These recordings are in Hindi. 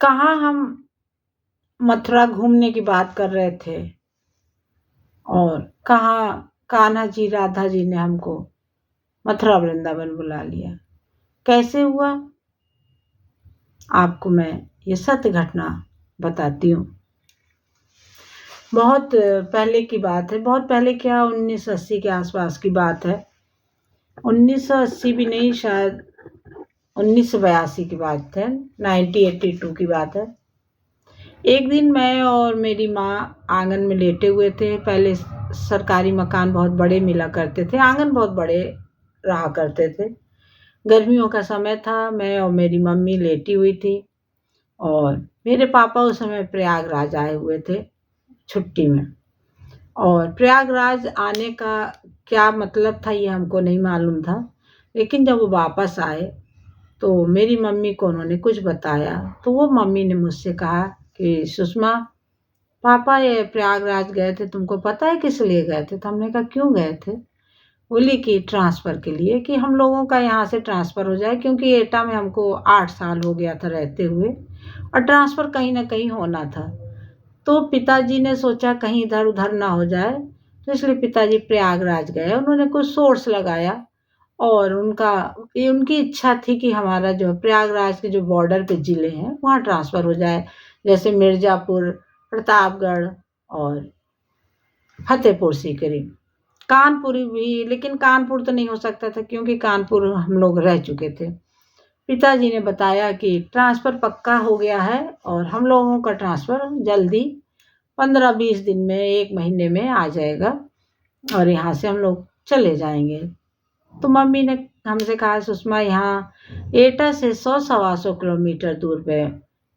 कहाँ हम मथुरा घूमने की बात कर रहे थे और कहाँ कान्हा जी राधा जी ने हमको मथुरा वृंदावन बुला लिया। कैसे हुआ, आपको मैं ये सत्य घटना बताती हूँ। बहुत पहले की बात है, बहुत पहले क्या 1980 के आसपास की बात है। 1980 भी नहीं, शायद 1982 की बात है, 1982 की बात है। एक दिन मैं और मेरी माँ आंगन में लेटे हुए थे। पहले सरकारी मकान बहुत बड़े मिला करते थे, आंगन बहुत बड़े रहा करते थे। गर्मियों का समय था, मैं और मेरी मम्मी लेटी हुई थी और मेरे पापा उस समय प्रयागराज आए हुए थे छुट्टी में। और प्रयागराज आने का क्या मतलब था ये हमको नहीं मालूम था, लेकिन जब वो वापस आए तो मेरी मम्मी को उन्होंने कुछ बताया। तो वो मम्मी ने मुझसे कहा कि सुषमा, पापा ये प्रयागराज गए थे, तुमको पता है किस लिए गए थे? तो हमने कहा क्यों गए थे? बोली कि ट्रांसफ़र के लिए, कि हम लोगों का यहाँ से ट्रांसफ़र हो जाए, क्योंकि एटा में हमको 8 साल हो गया था रहते हुए और ट्रांसफ़र कहीं ना कहीं होना था। तो पिताजी ने सोचा कहीं इधर उधर ना हो जाए, तो इसलिए पिताजी प्रयागराज गए। उन्होंने कुछ सोर्स लगाया और उनकी इच्छा थी कि हमारा जो प्रयागराज के जो बॉर्डर पे ज़िले हैं वहाँ ट्रांसफ़र हो जाए, जैसे मिर्ज़ापुर, प्रतापगढ़ और फतेहपुर सीकरी। कानपुर भी, लेकिन कानपुर तो नहीं हो सकता था क्योंकि कानपुर हम लोग रह चुके थे। पिताजी ने बताया कि ट्रांसफ़र पक्का हो गया है और हम लोगों का ट्रांसफ़र जल्दी 15-20 दिन में, 1 महीने में आ जाएगा और यहाँ से हम लोग चले जाएंगे। तो मम्मी ने हमसे कहा, सुषमा यहाँ एटा से 100-125 किलोमीटर दूर पे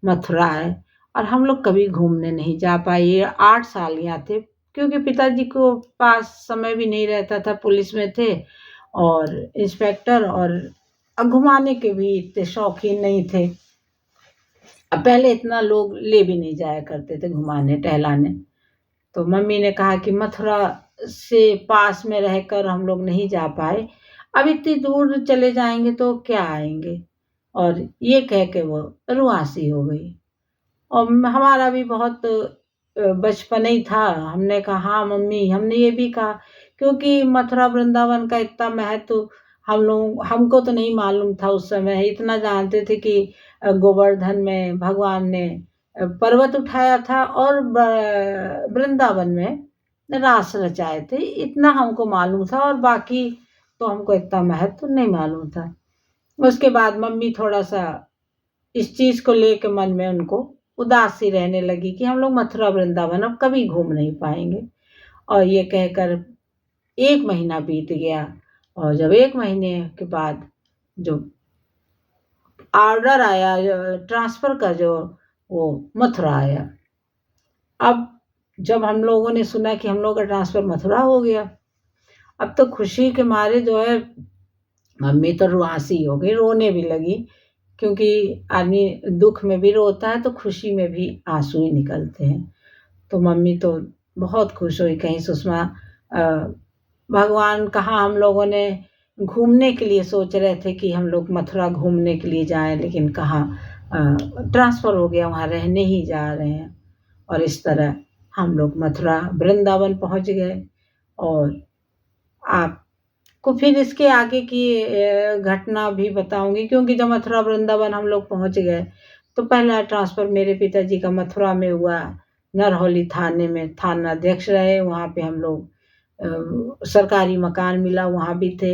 मथुरा है और हम लोग कभी घूमने नहीं जा पाए। ये 8 साल यहाँ थे, क्योंकि पिताजी को पास समय भी नहीं रहता था, पुलिस में थे और इंस्पेक्टर, और घुमाने के भी इतने शौकीन नहीं थे। अब पहले इतना लोग ले भी नहीं जाया करते थे घुमाने टहलाने। तो मम्मी ने कहा कि मथुरा से पास में रहकर हम लोग नहीं जा पाए, अब इतनी दूर चले जाएंगे तो क्या आएंगे, और ये कह के वो रुआसी हो गई। और हमारा भी बहुत बचपन ही था। हमने कहा हाँ मम्मी, हमने ये भी कहा, क्योंकि मथुरा वृंदावन का इतना महत्व हमको तो नहीं मालूम था उस समय। इतना जानते थे कि गोवर्धन में भगवान ने पर्वत उठाया था और वृंदावन में रास रचाए थे, इतना हमको मालूम था, और बाकी तो हमको इतना महत्व नहीं मालूम था। उसके बाद मम्मी थोड़ा सा इस चीज़ को लेके मन में उनको उदासी रहने लगी कि हम लोग मथुरा वृंदावन अब कभी घूम नहीं पाएंगे। और ये कहकर 1 महीना बीत गया और जब 1 महीने के बाद जो ऑर्डर आया ट्रांसफ़र का, जो वो मथुरा आया। अब जब हम लोगों ने सुना कि हम लोग का ट्रांसफ़र मथुरा हो गया, अब तो खुशी के मारे जो है मम्मी तो रुआसी हो गई, रोने भी लगी, क्योंकि आदमी दुख में भी रोता है तो खुशी में भी आंसू ही निकलते हैं। तो मम्मी तो बहुत खुश हुई, कहीं सुषमा भगवान, कहाँ हम लोगों ने घूमने के लिए सोच रहे थे कि हम लोग मथुरा घूमने के लिए जाएं, लेकिन कहाँ ट्रांसफ़र हो गया, वहाँ रहने ही जा रहे हैं। और इस तरह हम लोग मथुरा वृंदावन पहुँच गए। और आपको फिर इसके आगे की घटना भी बताऊंगी, क्योंकि जब मथुरा वृंदावन हम लोग पहुँच गए तो पहला ट्रांसफ़र मेरे पिताजी का मथुरा में हुआ। नरहौली थाने में थानाध्यक्ष रहे, वहाँ पे हम लोग सरकारी मकान मिला, वहाँ भी थे,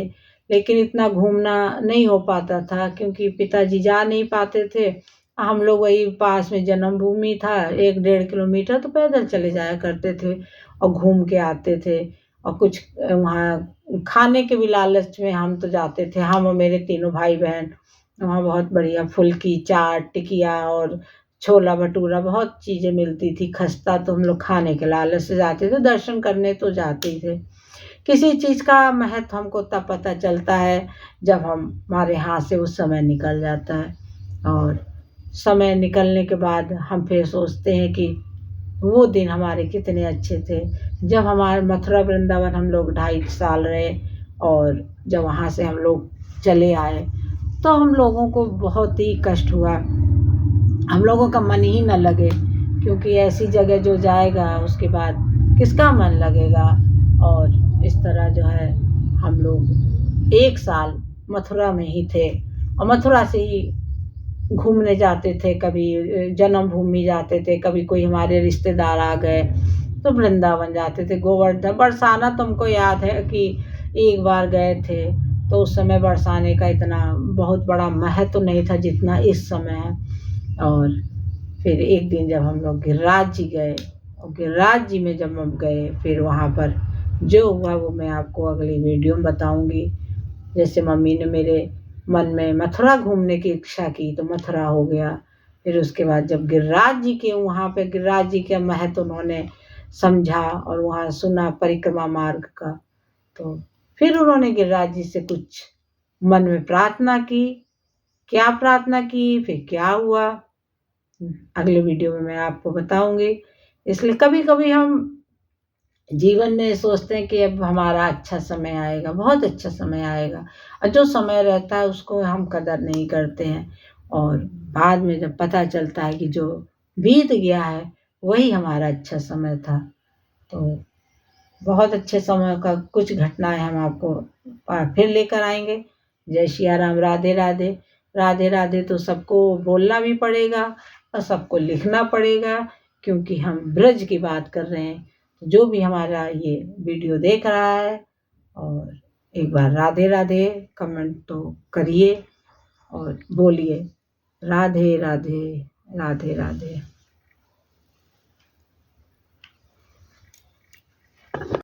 लेकिन इतना घूमना नहीं हो पाता था क्योंकि पिताजी जा नहीं पाते थे। हम लोग वही पास में जन्मभूमि था, 1-1.5 किलोमीटर, तो पैदल चले जाया करते थे और घूम के आते थे। और कुछ वहाँ खाने के भी लालच में हम तो जाते थे, हम और मेरे तीनों भाई बहन। वहाँ बहुत बढ़िया फुल्की, चाट, टिकिया और छोला भटूरा बहुत चीज़ें मिलती थी, खस्ता, तो हम लोग खाने के लालच से जाते थे, दर्शन करने तो जाते ही थे। किसी चीज़ का महत्व हमको तब पता चलता है जब हमारे हाथ से उस समय निकल जाता है। और समय निकलने के बाद हम फिर सोचते हैं कि वो दिन हमारे कितने अच्छे थे, जब हमारे मथुरा वृंदावन हम लोग 2.5 साल रहे और जब वहाँ से हम लोग चले आए तो हम लोगों को बहुत ही कष्ट हुआ। हम लोगों का मन ही न लगे, क्योंकि ऐसी जगह जो जाएगा उसके बाद किसका मन लगेगा। और इस तरह जो है हम लोग 1 साल मथुरा में ही थे और मथुरा से ही घूमने जाते थे, कभी जन्मभूमि जाते थे, कभी कोई हमारे रिश्तेदार आ गए तो वृंदावन जाते थे, गोवर्धन। बरसाना तुमको याद है कि एक बार गए थे, तो उस समय बरसाने का इतना बहुत बड़ा महत्व नहीं था जितना इस समय है। और फिर एक दिन जब हम लोग गिरिराज जी गए, और गिरिराज जी में जब हम गए, फिर वहाँ पर जो हुआ वो मैं आपको अगली वीडियो में बताऊंगी। जैसे मम्मी ने मेरे मन में मथुरा घूमने की इच्छा की तो मथुरा हो गया। फिर उसके बाद जब गिरिराज जी के वहाँ पे गिरिराज जी का महत्व उन्होंने समझा और वहाँ सुना परिक्रमा मार्ग का, तो फिर उन्होंने गिरिराज जी से कुछ मन में प्रार्थना की। क्या प्रार्थना की, फिर क्या हुआ, अगले वीडियो में मैं आपको बताऊंगी। इसलिए कभी कभी हम जीवन में सोचते हैं कि अब हमारा अच्छा समय आएगा, बहुत अच्छा समय आएगा, और जो समय रहता है उसको हम कदर नहीं करते हैं। और बाद में जब पता चलता है कि जो बीत गया है वही हमारा अच्छा समय था। तो बहुत अच्छे समय का कुछ घटनाएं हम आपको फिर लेकर आएंगे। जय सिया राम, राधे राधे। राधे राधे तो सबको बोलना भी पड़ेगा और सबको लिखना पड़ेगा, क्योंकि हम ब्रज की बात कर रहे हैं। जो भी हमारा ये वीडियो देख रहा है, और एक बार राधे राधे कमेंट तो करिए और बोलिए राधे राधे, राधे राधे।